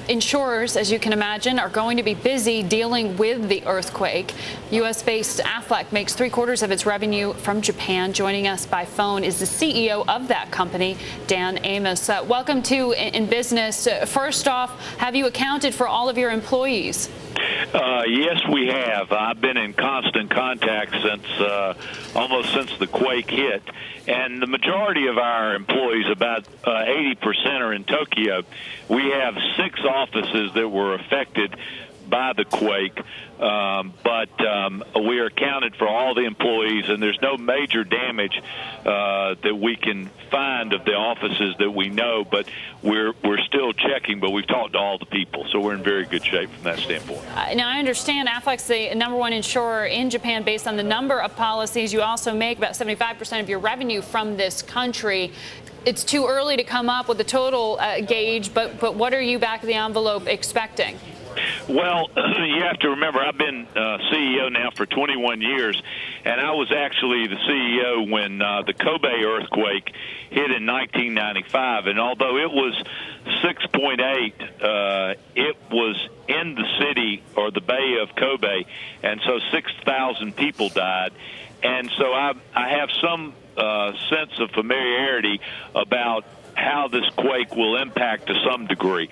Insurers, as you can imagine, are going to be busy dealing with the earthquake. U.S.-based Aflac makes 3/4 of its revenue from Japan. Joining us by phone is the CEO of that company, Dan Amos. Welcome to InBusiness. First off, have you accounted for all of your employees? Yes, we have. I've been in constant contact almost since the quake hit, and the majority of our employees, about 80%, are in Tokyo. We have 6 offices that were affected by the quake, but we are accounted for all the employees, and there's no major damage that we can find of the offices that we know, but we're still checking, but we've talked to all the people, so we're in very good shape from that standpoint. Now, I understand Aflac's the #1 insurer in Japan based on the number of policies. You also make about 75% of your revenue from this country. It's too early to come up with the total gauge, but what are you back of the envelope expecting? Well, you have to remember, I've been CEO now for 21 years, and I was actually the CEO when the Kobe earthquake hit in 1995. And although it was 6.8, it was in the city or the bay of Kobe, and so 6,000 people died. And so I have some sense of familiarity about how this quake will impact to some degree.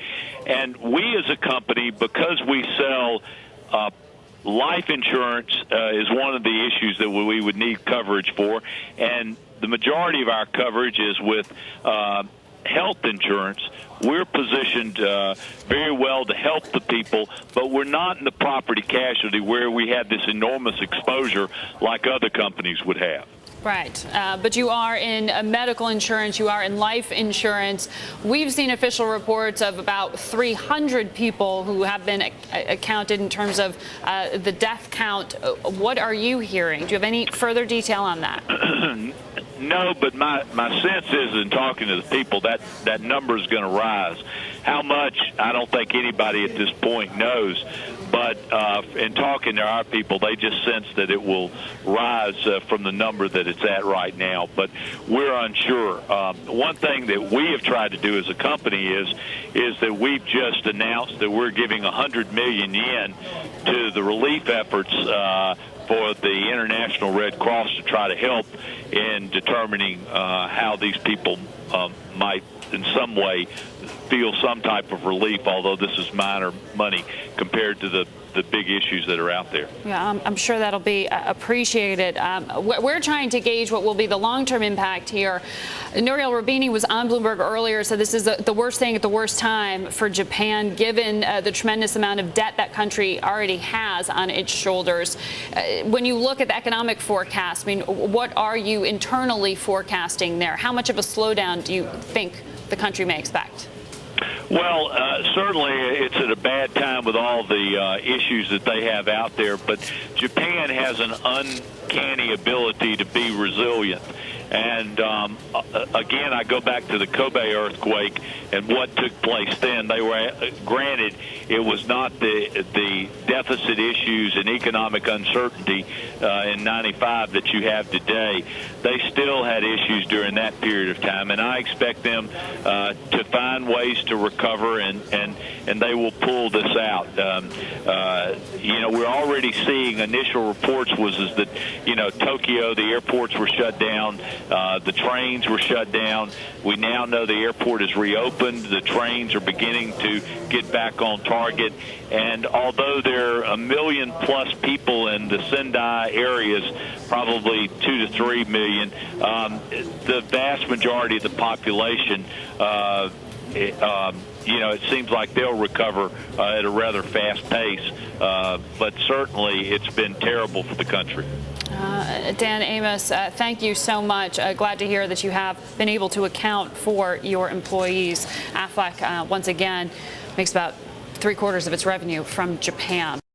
And we as a company, because we sell life insurance is one of the issues that we would need coverage for, and the majority of our coverage is with health insurance. We're positioned very well to help the people, but we're not in the property casualty where we have this enormous exposure like other companies would have. Right, but you are in medical insurance, you are in life insurance. We've seen official reports of about 300 people who have been accounted in terms of the death count. What are you hearing? Do you have any further detail on that? No, but my sense is, in talking to the people, that number is going to rise. How much, I don't think anybody at this point knows. But in talking to our people, they just sense that it will rise from the number that it's at right now. But we're unsure. One thing that we have tried to do as a company is that we've just announced that we're giving 100 million yen to the relief efforts for the International Red Cross to try to help in determining how these people might in some way feel some type of relief, although this is minor money compared to the big issues that are out there. Yeah, I'm sure that'll be appreciated. We're trying to gauge what will be the long-term impact here. Nouriel Roubini was on Bloomberg earlier, so this is the worst thing at the worst time for Japan, given the tremendous amount of debt that country already has on its shoulders. When you look at the economic forecast, I mean, what are you internally forecasting there? How much of a slowdown do you think the country may expect? Well, certainly it's at a bad time with all the issues that they have out there, but Japan has an uncanny ability to be resilient. And again, I go back to the Kobe earthquake and what took place then. They were, granted, it was not the deficit issues and economic uncertainty in 95 that you have today. They still had issues during that period of time, and I expect them to find ways to recover, and they will pull this out. We're already seeing initial reports is that Tokyo, the airports were shut down. The trains were shut down. We now know the airport is reopened. The trains are beginning to get back on target. And although there are 1 million plus people in the Sendai areas, probably 2 to 3 million, the vast majority of the population, it seems like they'll recover at a rather fast pace. But certainly it's been terrible for the country. Dan Amos, thank you so much. Glad to hear that you have been able to account for your employees. Aflac, once again, makes about 3/4 of its revenue from Japan.